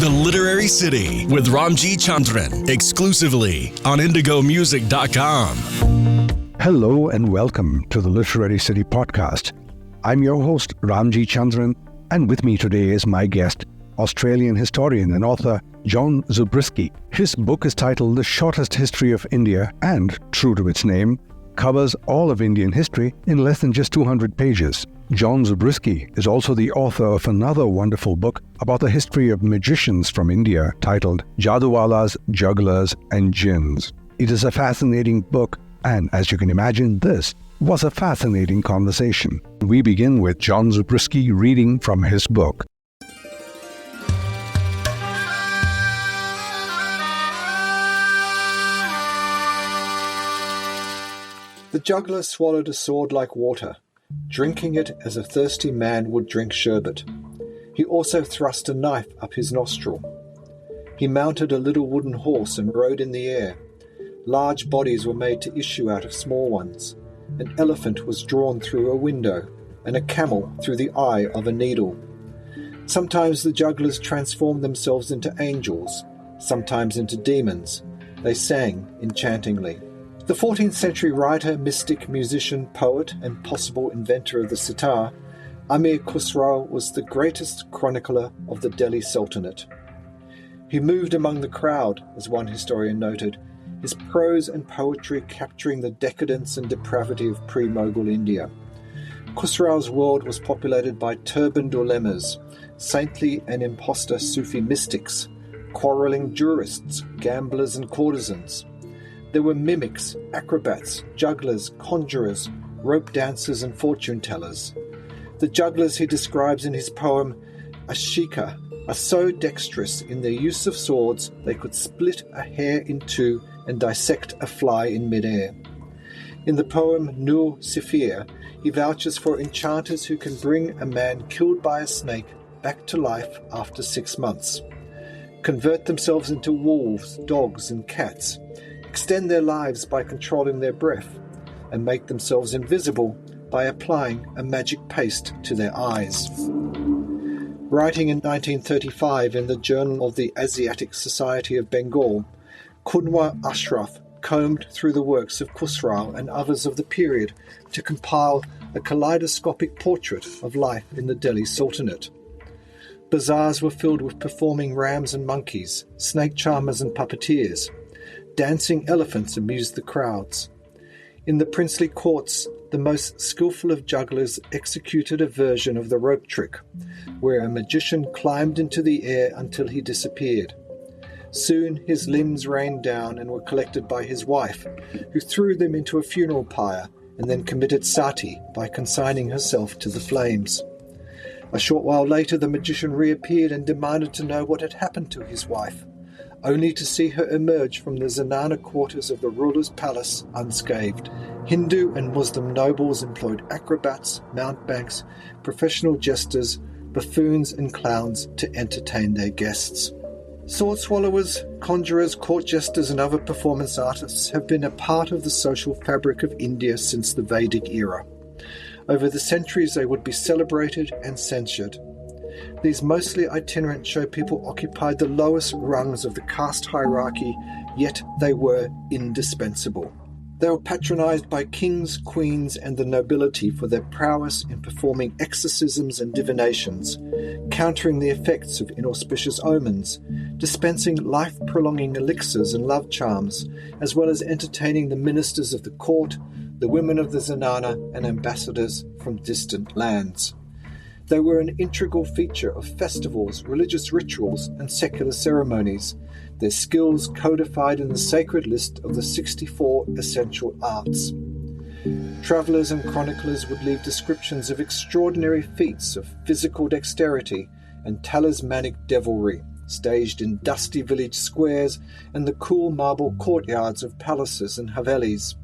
The Literary City with Ramjee Chandran, exclusively on IndigoMusic.com. Hello and welcome to the Literary City podcast. I'm your host, Ramjee Chandran, and with me today is my guest, Australian historian and author John Zubrzycki. His book is titled The Shortest History of India and, true to its name, covers all of Indian history in less than just 200 pages. John Zubrzycki is also the author of another wonderful book about the history of magicians from India titled Jaduwalas, Jugglers and Jinns. It is a fascinating book, and as you can imagine, this was a fascinating conversation. We begin with John Zubrzycki reading from his book. The juggler swallowed a sword like water, drinking it as a thirsty man would drink sherbet. He also thrust a knife up his nostril. He mounted a little wooden horse and rode in the air. Large bodies were made to issue out of small ones. An elephant was drawn through a window, and a camel through the eye of a needle. Sometimes the jugglers transformed themselves into angels, sometimes into demons. They sang enchantingly. The 14th century writer, mystic, musician, poet, and possible inventor of the sitar, Amir Khusrau was the greatest chronicler of the Delhi Sultanate. He moved among the crowd, as one historian noted, his prose and poetry capturing the decadence and depravity of pre-Mughal India. Khusrau's world was populated by turbaned ulemas, saintly and impostor Sufi mystics, quarrelling jurists, gamblers and courtesans. There were mimics, acrobats, jugglers, conjurers, rope dancers and fortune-tellers. The jugglers he describes in his poem Ashika are so dexterous in their use of swords they could split a hair in two and dissect a fly in midair. In the poem Nur Sifir, he vouches for enchanters who can bring a man killed by a snake back to life after 6 months, convert themselves into wolves, dogs and cats, extend their lives by controlling their breath, and make themselves invisible by applying a magic paste to their eyes. Writing in 1935 in the Journal of the Asiatic Society of Bengal, Kunwar Ashraf combed through the works of Khusrau and others of the period to compile a kaleidoscopic portrait of life in the Delhi Sultanate. Bazaars were filled with performing rams and monkeys, snake charmers and puppeteers. Dancing elephants amused the crowds. In the princely courts, the most skillful of jugglers executed a version of the rope trick, where a magician climbed into the air until he disappeared. Soon his limbs rained down and were collected by his wife, who threw them into a funeral pyre and then committed sati by consigning herself to the flames. A short while later, the magician reappeared and demanded to know what had happened to his wife, only to see her emerge from the zenana quarters of the ruler's palace unscathed. Hindu and Muslim nobles employed acrobats, mountebanks, professional jesters, buffoons and clowns to entertain their guests. Sword swallowers, conjurers, court jesters and other performance artists have been a part of the social fabric of India since the Vedic era. Over the centuries they would be celebrated and censured. These mostly itinerant show people occupied the lowest rungs of the caste hierarchy, yet they were indispensable. They were patronized by kings, queens, and the nobility for their prowess in performing exorcisms and divinations, countering the effects of inauspicious omens, dispensing life-prolonging elixirs and love charms, as well as entertaining the ministers of the court, the women of the zenana, and ambassadors from distant lands. They were an integral feature of festivals, religious rituals, and secular ceremonies, their skills codified in the sacred list of the 64 essential arts. Travellers and chroniclers would leave descriptions of extraordinary feats of physical dexterity and talismanic devilry, staged in dusty village squares and the cool marble courtyards of palaces and havelis.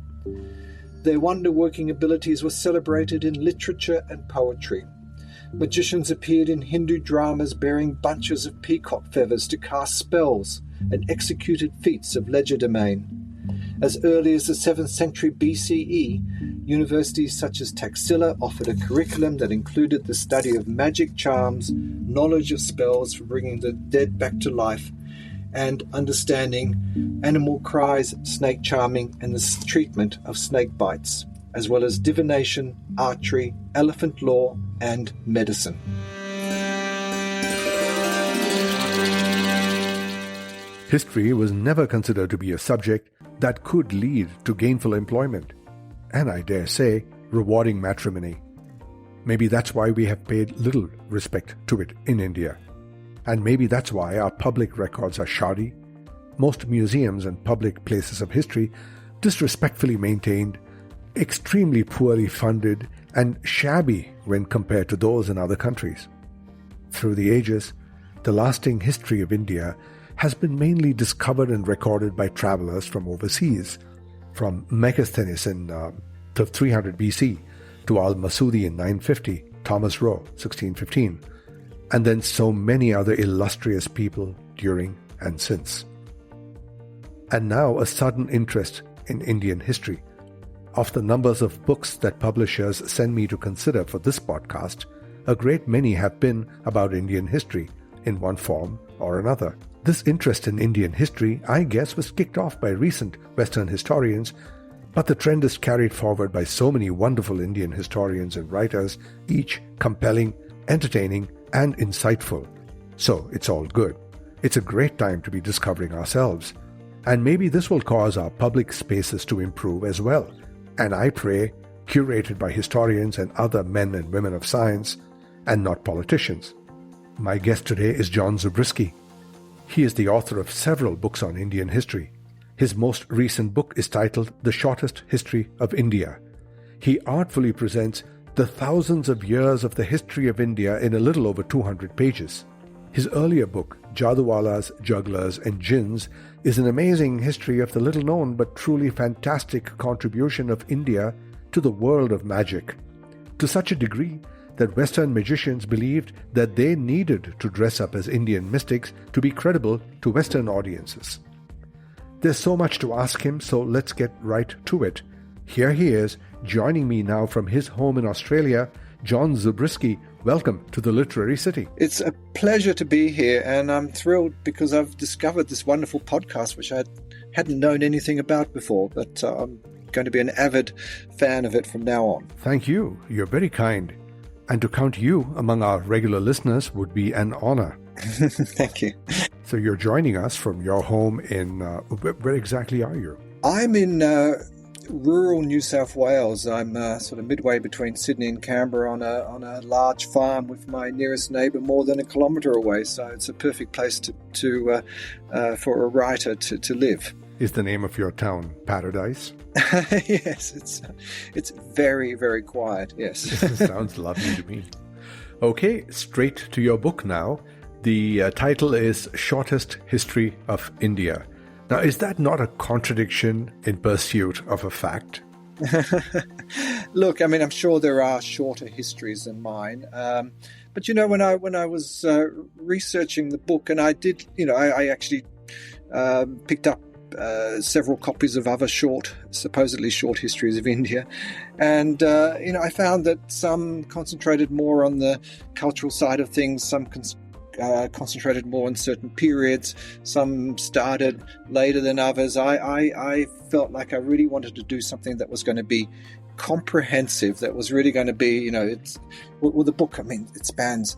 Their wonder-working abilities were celebrated in literature and poetry. Magicians appeared in Hindu dramas bearing bunches of peacock feathers to cast spells and executed feats of legerdemain. As early as the 7th century BCE, universities such as Taxila offered a curriculum that included the study of magic charms, knowledge of spells for bringing the dead back to life, and understanding animal cries, snake charming, and the treatment of snake bites, as well as divination, archery, elephant lore, and medicine. History was never considered to be a subject that could lead to gainful employment, and I dare say, rewarding matrimony. Maybe that's why we have paid little respect to it in India. And maybe that's why our public records are shoddy, most museums and public places of history disrespectfully maintained, extremely poorly funded, and shabby when compared to those in other countries. Through the ages, the lasting history of India has been mainly discovered and recorded by travelers from overseas, from Megasthenes in 300 BC to Al-Masudi in 950, Thomas Roe, 1615, and then so many other illustrious people during and since. And now a sudden interest in Indian history. Of the numbers of books that publishers send me to consider for this podcast, a great many have been about Indian history in one form or another. This interest in Indian history, I guess, was kicked off by recent Western historians, but the trend is carried forward by so many wonderful Indian historians and writers, each compelling, entertaining, and insightful. So it's all good. It's a great time to be discovering ourselves. And maybe this will cause our public spaces to improve as well. And I pray, curated by historians and other men and women of science, and not politicians. My guest today is John Zubrzycki. He is the author of several books on Indian history. His most recent book is titled The Shortest History of India. He artfully presents the thousands of years of the history of India in a little over 200 pages. His earlier book, Jaduwalas, Jugglers and Jinns, is an amazing history of the little-known but truly fantastic contribution of India to the world of magic, to such a degree that Western magicians believed that they needed to dress up as Indian mystics to be credible to Western audiences. There's so much to ask him, so let's get right to it. Here he is, joining me now from his home in Australia, John Zubrzycki. Welcome to the Literary City. It's a pleasure to be here, and I'm thrilled because I've discovered this wonderful podcast, which I hadn't known anything about before, but I'm going to be an avid fan of it from now on. Thank you. You're very kind. And to count you among our regular listeners would be an honor. Thank you. So you're joining us from your home in, where exactly are you? I'm in rural New South Wales. I'm sort of midway between Sydney and Canberra on a large farm with my nearest neighbour more than a kilometre away. So it's a perfect place to for a writer to live. Is the name of your town Paradise? Yes, it's very, very quiet, yes. Sounds lovely to me. Okay, straight to your book now. The title is Shortest History of India. Now, is that not a contradiction in pursuit of a fact? Look, I mean, I'm sure there are shorter histories than mine. But, when I was researching the book, and I did, I actually picked up several copies of other supposedly short histories of India. And, I found that some concentrated more on the cultural side of things, some concentrated more on certain periods, some started later than others. I felt like I really wanted to do something that was going to be comprehensive, that was really going to be, the book, I mean, it spans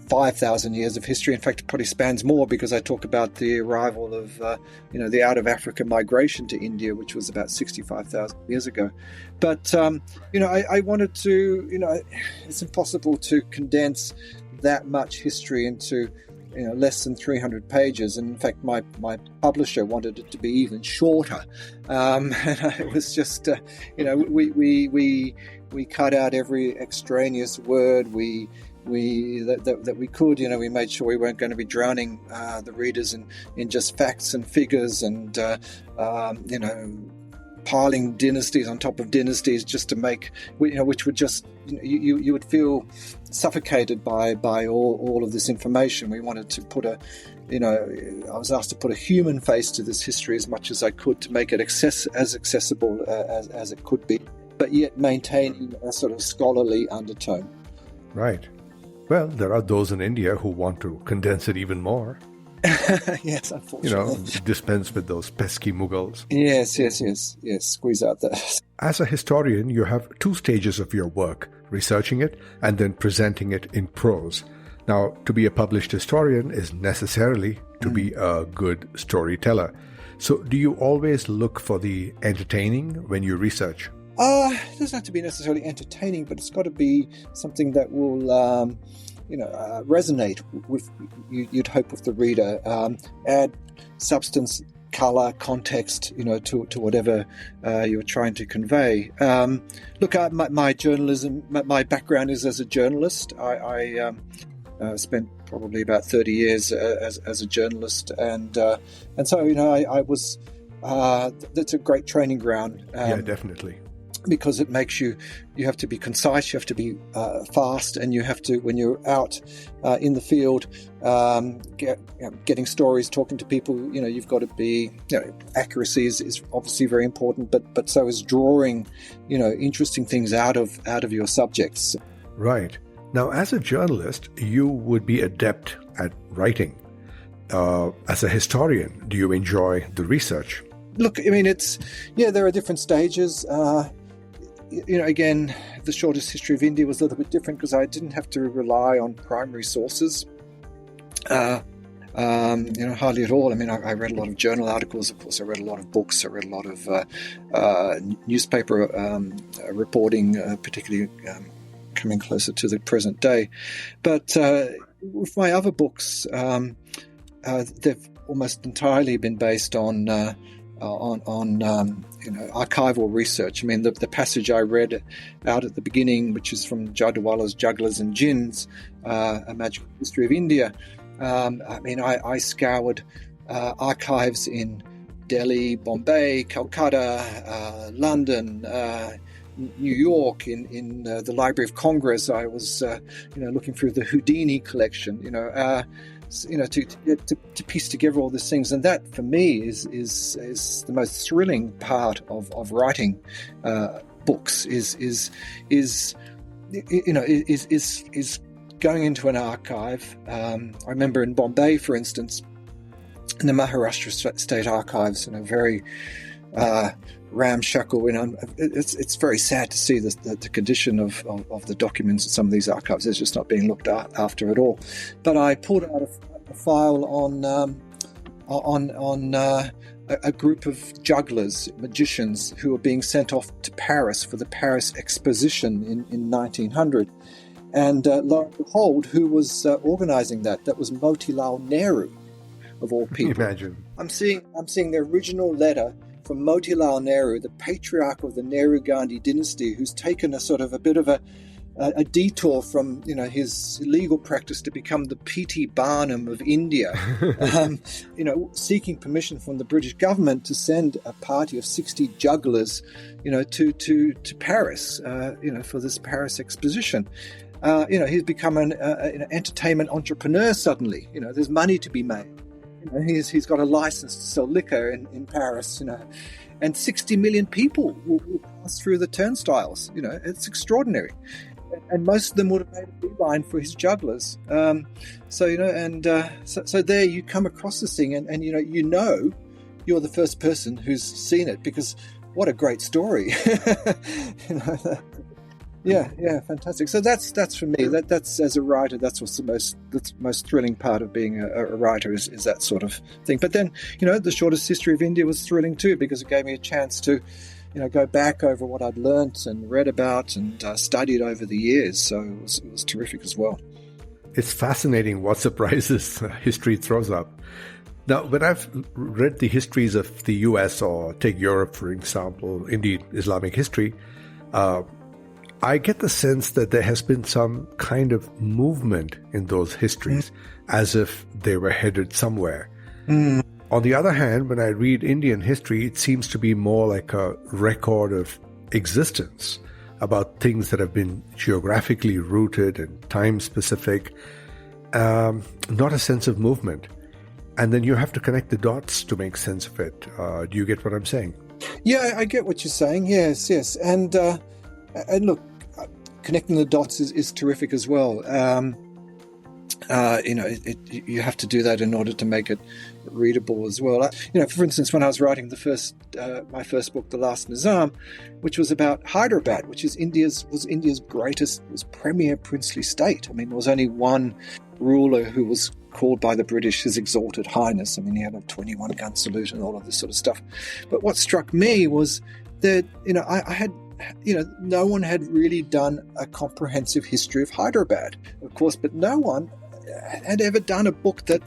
5,000 years of history. In fact, it probably spans more because I talk about the arrival of, the out of Africa migration to India, which was about 65,000 years ago. But, I wanted to, it's impossible to condense that much history into, less than 300 pages. And in fact, my publisher wanted it to be even shorter. And it was just, we cut out every extraneous word that we could. We made sure we weren't going to be drowning the readers in just facts and figures and piling dynasties on top of dynasties just to make, which would just, you would feel suffocated by all of this information. We wanted to put I was asked to put a human face to this history as much as I could to make it as accessible as it could be, but yet maintaining a sort of scholarly undertone. Right. Well, there are those in India who want to condense it even more. Yes, unfortunately. Dispense with those pesky Mughals. Yes. Squeeze out that. As a historian, you have two stages of your work, researching it and then presenting it in prose. Now, to be a published historian is necessarily to be a good storyteller. So do you always look for the entertaining when you research? It doesn't have to be necessarily entertaining, but it's got to be something that will resonate with, you'd hope, with the reader. Add substance, color, context, to whatever you're trying to convey. Look, my journalism, my background is as a journalist. I spent probably about 30 years as a journalist, and so I was. That's a great training ground. Yeah, definitely. Because it makes you have to be concise, you have to be fast, and you have to, when you're out in the field, getting stories, talking to people, you've got to be, accuracy is obviously very important, but so is drawing, interesting things out of your subjects. Right. Now, as a journalist, you would be adept at writing. As a historian, do you enjoy the research? Look, I mean, there are different stages. Again, the shortest history of India was a little bit different because I didn't have to rely on primary sources, hardly at all. I mean, I read a lot of journal articles. Of course, I read a lot of books. I read a lot of newspaper reporting, particularly coming closer to the present day. But with my other books, they've almost entirely been based on archival research. I mean, the passage I read out at the beginning, which is from Jadwala's Jugglers and Jinns, A Magical History of India. I scoured archives in Delhi, Bombay, Calcutta, London, New York, in the Library of Congress. I was, looking through the Houdini collection, to piece together all these things, and that for me is the most thrilling part of writing books. Is going into an archive. I remember in Bombay, for instance, in the Maharashtra State Archives, very ramshackle. It's very sad to see the condition of the documents in some of these archives. It's just not being looked after at all. But I pulled out a file on a group of jugglers, magicians, who were being sent off to Paris for the Paris Exposition in 1900. And lo and behold, who was organizing that? That was Motilal Nehru, of all people. Imagine. I'm seeing the original letter from Motilal Nehru, the patriarch of the Nehru-Gandhi dynasty, who's taken a bit of a detour from his legal practice to become the P.T. Barnum of India, seeking permission from the British government to send a party of 60 jugglers, to Paris, for this Paris Exposition. He's become an entertainment entrepreneur suddenly. There's money to be made. He's got a license to sell liquor in Paris, and 60 million people will pass through the turnstiles. It's extraordinary. And most of them would have made a beeline for his jugglers. So there you come across this thing, and you're the first person who's seen it, because what a great story. Yeah, fantastic. So that's for me. That's as a writer. That's what's the most thrilling part of being a writer is that sort of thing. But then the shortest history of India was thrilling too, because it gave me a chance to go back over what I'd learnt and read about and studied over the years. So it was terrific as well. It's fascinating what surprises history throws up. Now, when I've read the histories of the US, or take Europe, for example, indeed Islamic history, I get the sense that there has been some kind of movement in those histories, as if they were headed somewhere. On the other hand, when I read Indian history, it seems to be more like a record of existence, about things that have been geographically rooted and time-specific, not a sense of movement. And then you have to connect the dots to make sense of it. Do you get what I'm saying? Yeah, I get what you're saying. Yes. And look, connecting the dots is terrific as well. you have to do that in order to make it readable as well. For instance, when I was writing my first book, The Last Nizam, which was about Hyderabad, which is India's premier princely state. I mean, there was only one ruler who was called by the British His Exalted Highness. I mean, he had a 21-gun salute and all of this sort of stuff. But what struck me was that, I had, no one had really done a comprehensive history of Hyderabad, of course, but no one had ever done a book that,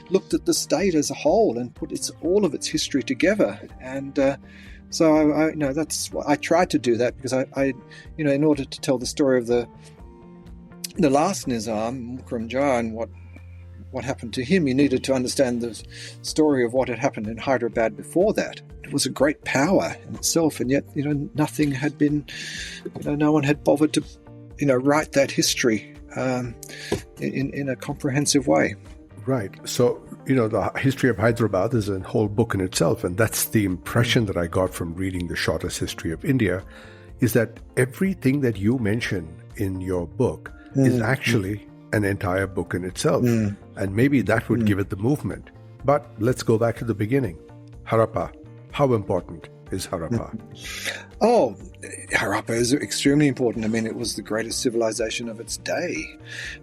looked at the state as a whole and put all of its history together. And so that's what I tried to do that, because I in order to tell the story of the last Nizam, Mukram Jah, and what happened to him, you needed to understand the story of what had happened in Hyderabad before that. It was a great power in itself, and yet, nothing had been, no one had bothered to, write that history in a comprehensive way. Right. So, the history of Hyderabad is a whole book in itself, and that's the impression that I got from reading The Shortest History of India, is that everything that you mention in your book is actually an entire book in itself. And maybe that would give it the movement. But let's go back to the beginning. Harappa. How important is Harappa? Oh, Harappa is extremely important. I mean, it was the greatest civilization of its day.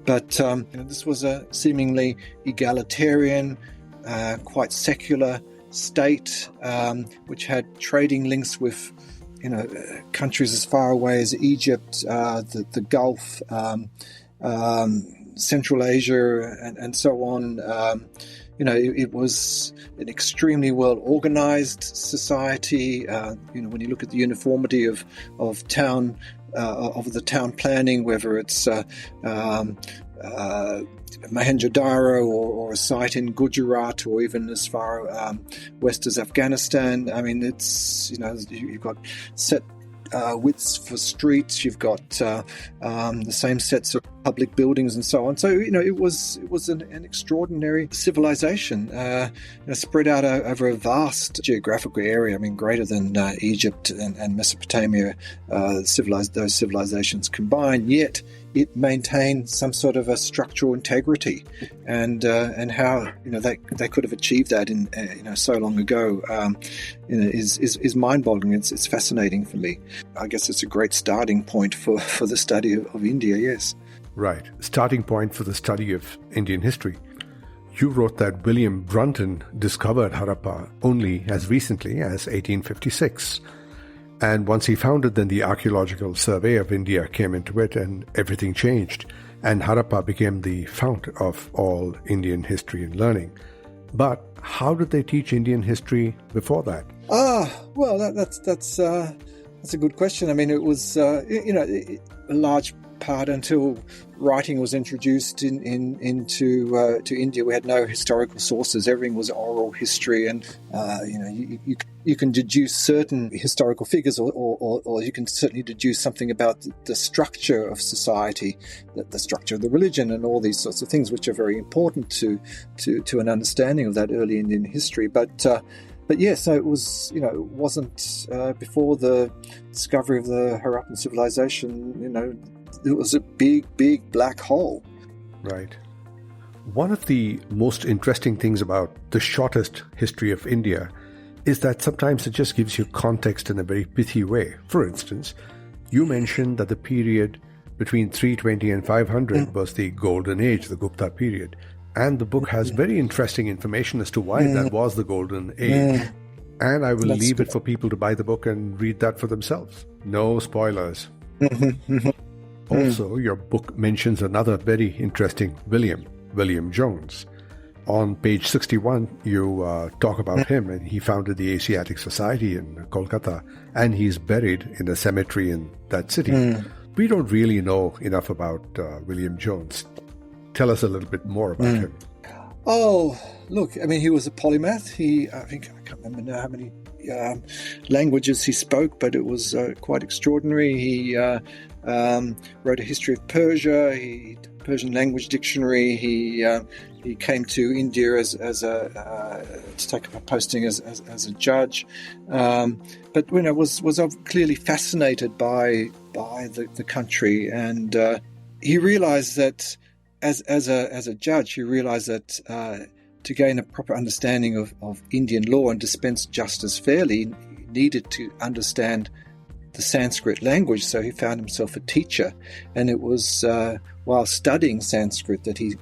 But this was a seemingly egalitarian, quite secular state, which had trading links with countries as far away as Egypt, the Gulf, Central Asia, and so on. It was an extremely well-organized society. When you look at the uniformity of town, of the town planning, whether it's Mohenjo-Daro or a site in Gujarat, or even as far west as Afghanistan. I mean, it's, you've got set widths for streets, you've got the same sets of public buildings and so on. So, it was an extraordinary civilization, spread out over a vast geographical area. I mean, greater than Egypt and Mesopotamia, those civilizations combined, yet it maintained some sort of a structural integrity, and how they could have achieved that in so long ago is mind-boggling. It's fascinating for me. I guess it's a great starting point for the study of India. Yes, right. Starting point for the study of Indian history. You wrote that William Brunton discovered Harappa only as recently as 1856. And once he found it, then the Archaeological Survey of India came into it and everything changed. And Harappa became the fount of all Indian history and learning. But how did they teach Indian history before that? Well, that's a good question. I mean, it was, a large part until writing was introduced into India. We had no historical sources. Everything was oral history, and you can deduce certain historical figures, or you can certainly deduce something about the structure of society, the structure of the religion, and all these sorts of things, which are very important to an understanding of that early Indian history. But yeah, so it was, it wasn't before the discovery of the Harappan civilization, it was a big, big black hole. Right. One of the most interesting things about the shortest history of India is that sometimes it just gives you context in a very pithy way. For instance, you mentioned that the period between 320 and 500 was the golden age, the Gupta period. And the book has very interesting information as to why that was the golden age. And I will leave it for people to buy the book and read that for themselves. No spoilers. Also, your book mentions another very interesting William Jones. On page 61, you talk about him, and he founded the Asiatic Society in Kolkata, and he's buried in a cemetery in that city. We don't really know enough about William Jones. Tell us a little bit more about him. Oh, look, I mean, he was a polymath. I can't remember now how many languages he spoke, but it was quite extraordinary. He wrote a history of Persia, Persian language dictionary. He came to India to take up a posting as a judge, but was clearly fascinated by the country, and he realized that as a judge, you realize that to gain a proper understanding of Indian law and dispense justice fairly, you needed to understand the Sanskrit language. So he found himself a teacher, and it was while studying Sanskrit that he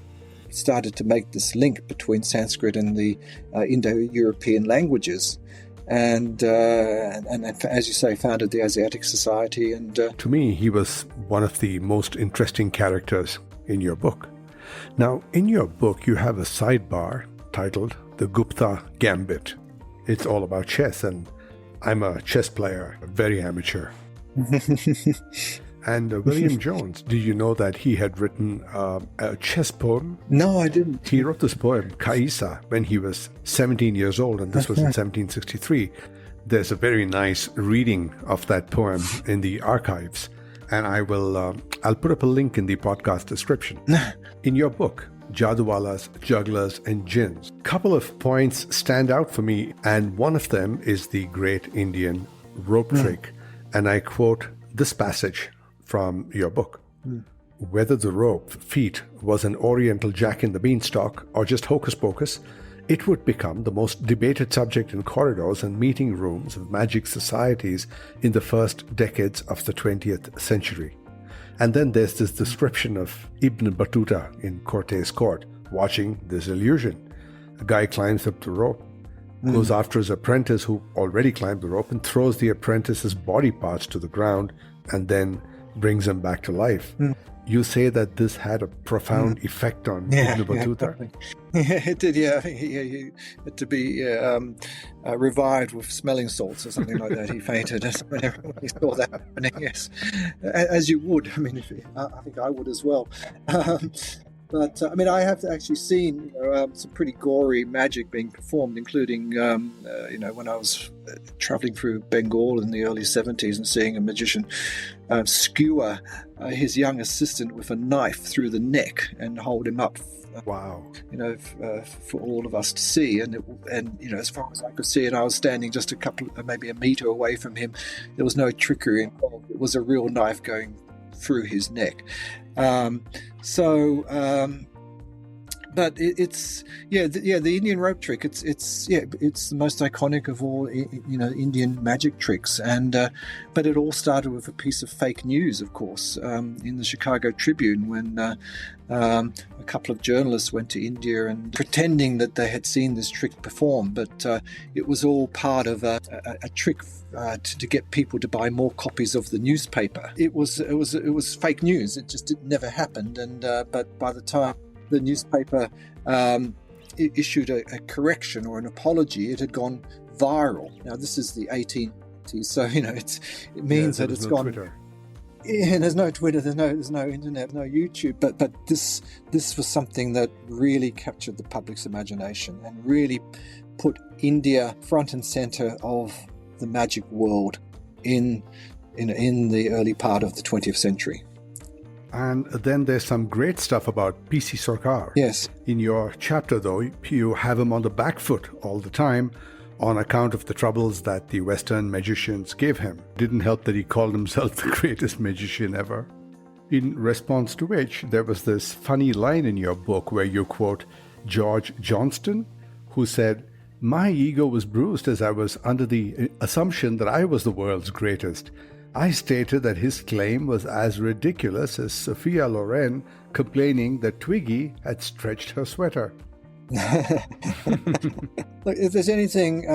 started to make this link between Sanskrit and the Indo-European languages. And as you say, founded the Asiatic Society. And to me, he was one of the most interesting characters in your book. Now, in your book, you have a sidebar titled The Gupta Gambit. It's all about chess, and I'm a chess player, very amateur. And William Jones, did you know that he had written a chess poem? No, I didn't. He wrote this poem, Kaisa, when he was 17 years old, and this was in 1763. There's a very nice reading of that poem in the archives, and I'll put up a link in the podcast description. In your book, Jaduwalas, Jugglers, and Jinns, a couple of points stand out for me, and one of them is the great Indian rope trick. And I quote this passage from your book. Whether the rope feat was an oriental jack in the beanstalk or just hocus pocus, it would become the most debated subject in corridors and meeting rooms of magic societies in the first decades of the 20th century. And then there's this description of Ibn Battuta in Cortes' court, watching this illusion. A guy climbs up the rope, goes after his apprentice who already climbed the rope, and throws the apprentice's body parts to the ground and then brings him back to life. You say that this had a profound effect on Ibn Battuta? Yeah, it did, yeah. He had to be revived with smelling salts or something like that. He fainted whenever he saw that happening, yes. As you would. I mean, I think I would as well. But, I have actually seen some pretty gory magic being performed, including, when I was traveling through Bengal in the early 70s and seeing a magician skewer his young assistant with a knife through the neck and hold him up. Wow. For all of us to see. And as far as I could see it, I was standing just maybe a meter away from him. There was no trickery involved. It was a real knife going through his neck. But it's the Indian rope trick. It's the most iconic of all Indian magic tricks, but it all started with a piece of fake news, of course, in the Chicago Tribune when a couple of journalists went to India and pretending that they had seen this trick performed, but it was all part of a trick to get people to buy more copies of the newspaper. It was fake news. It just never happened, but by the time the newspaper issued a correction or an apology, it had gone viral. Now this is the 1880s, so it means that it's gone. Twitter. Yeah, there's no Twitter, there's no internet, no YouTube, but this was something that really captured the public's imagination and really put India front and center of the magic world in the early part of the 20th century. And then there's some great stuff about P.C. Sarkar. Yes. In your chapter, though, you have him on the back foot all the time on account of the troubles that the Western magicians gave him. Didn't help that he called himself the greatest magician ever. In response to which, there was this funny line in your book where you quote George Johnston, who said, "My ego was bruised as I was under the assumption that I was the world's greatest. I stated that his claim was as ridiculous as Sophia Loren complaining that Twiggy had stretched her sweater." Look, if there's anything,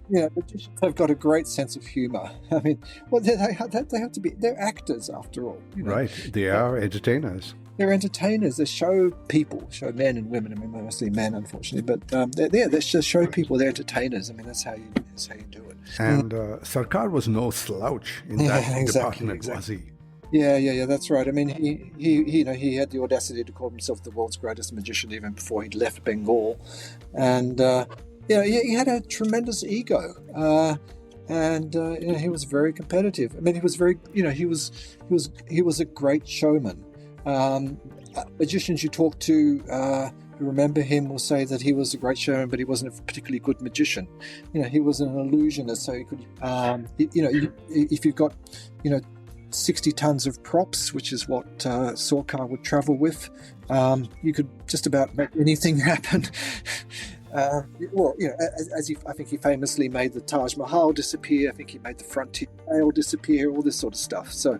magicians have got a great sense of humor. I mean, they have to be. They're actors after all. Right, they are entertainers. They're entertainers. They show men and women. I mean, mostly men, unfortunately, but they just show people they're entertainers. I mean, that's how you do it. And Sarkar was no slouch in that department, was he? Yeah, that's right. I mean, he had the audacity to call himself the world's greatest magician even before he'd left Bengal, and he had a tremendous ego, and he was very competitive. I mean, he was very, he was a great showman. Magicians you talk to who remember him will say that he was a great showman, but he wasn't a particularly good magician. He was an illusionist, so he could, if you've got, 60 tons of props, which is what Sarkar would travel with. You could just about make anything happen. I think he famously made the Taj Mahal disappear. I think he made the Frontier Trail disappear, all this sort of stuff. So,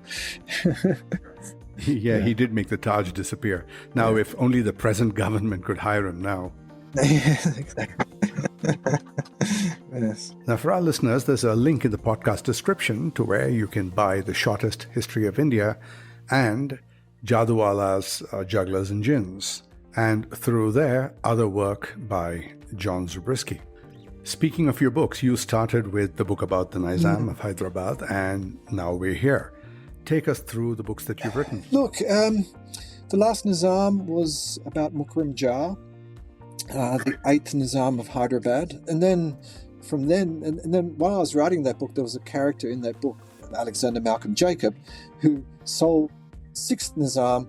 yeah, he did make the Taj disappear. Now, if only the present government could hire him now. Exactly. Yes. Now, for our listeners, there's a link in the podcast description to where you can buy The Shortest History of India and Jadwala's Jugglers and Jinns, and through there, other work by John Zubrzycki. Speaking of your books, you started with the book about the Nizam of Hyderabad, and now we're here. Take us through the books that you've written. Look, The Last Nizam was about Mukram Jah, the 8th Nizam of Hyderabad. And then while I was writing that book, there was a character in that book, Alexander Malcolm Jacob, who sold 6th Nizam,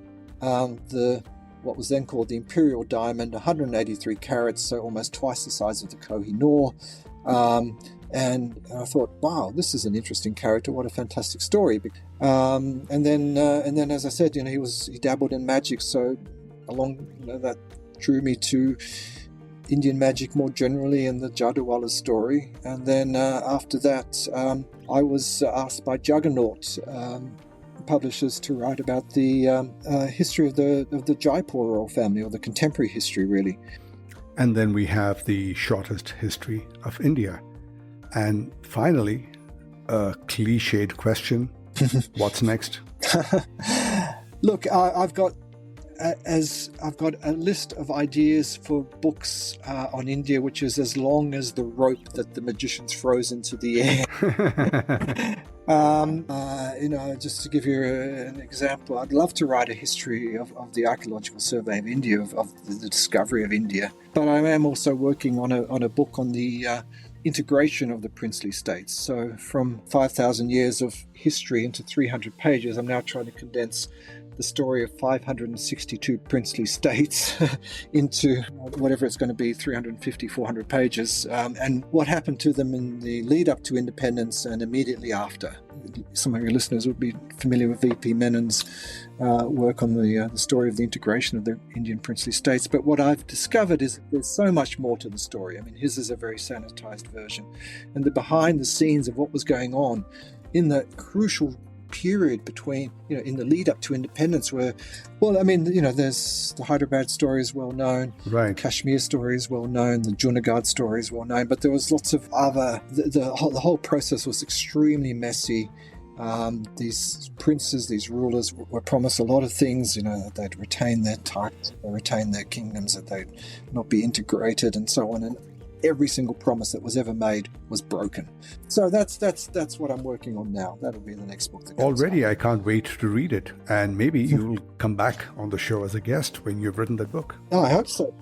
what was then called the Imperial Diamond, 183 carats, so almost twice the size of the Koh-i-Noor. And I thought, wow, this is an interesting character. What a fantastic story. And then, as I said, he dabbled in magic. So that drew me to Indian magic more generally and the Jadwala story. And then after that, I was asked by Juggernaut publishers to write about the history of the Jaipur royal family, or the contemporary history, really. And then we have The Shortest History of India. And finally, a cliched question. What's next? Look, I've got a list of ideas for books on India, which is as long as the rope that the magicians throws into the air. Just to give you an example, I'd love to write a history of the Archaeological Survey of India, of the discovery of India. But I am also working on a book on the integration of the princely states. So from 5,000 years of history into 300 pages, I'm now trying to condense the story of 562 princely states into whatever it's going to be, 350, 400 pages, and what happened to them in the lead up to independence and immediately after. Some of your listeners would be familiar with V.P. Menon's work on the story of the integration of the Indian princely states. But what I've discovered is there's so much more to the story. I mean, his is a very sanitized version. And the behind the scenes of what was going on in that crucial period between, in the lead up to independence, where, there's the Hyderabad story is well known, right? The Kashmir story is well known, the Junagadh story is well known, but there was lots of other. The whole process was extremely messy. These princes, these rulers, were promised a lot of things. That they'd retain their titles, they retain their kingdoms, that they'd not be integrated, and so on. And every single promise that was ever made was broken. So that's what I'm working on now. That'll be the next book that comes Already, out. I can't wait to read it. And maybe you'll come back on the show as a guest when you've written that book. Oh, I hope so.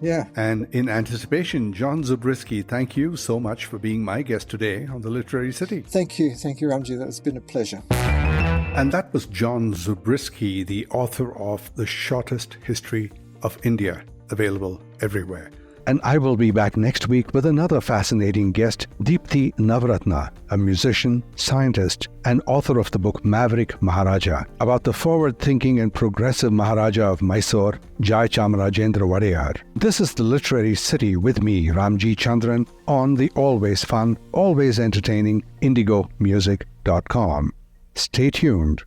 Yeah. And in anticipation, John Zubrzycki, thank you so much for being my guest today on The Literary City. Thank you, Ramjee. That's been a pleasure. And that was John Zubrzycki, the author of The Shortest History of India, available everywhere. And I will be back next week with another fascinating guest, Deepthi Navratna, a musician, scientist, and author of the book Maverick Maharaja, about the forward-thinking and progressive Maharaja of Mysore, Jai Chamarajendra Wadeyar. This is The Literary City with me, Ramjee Chandran, on the always fun, always entertaining IndigoMusic.com. Stay tuned.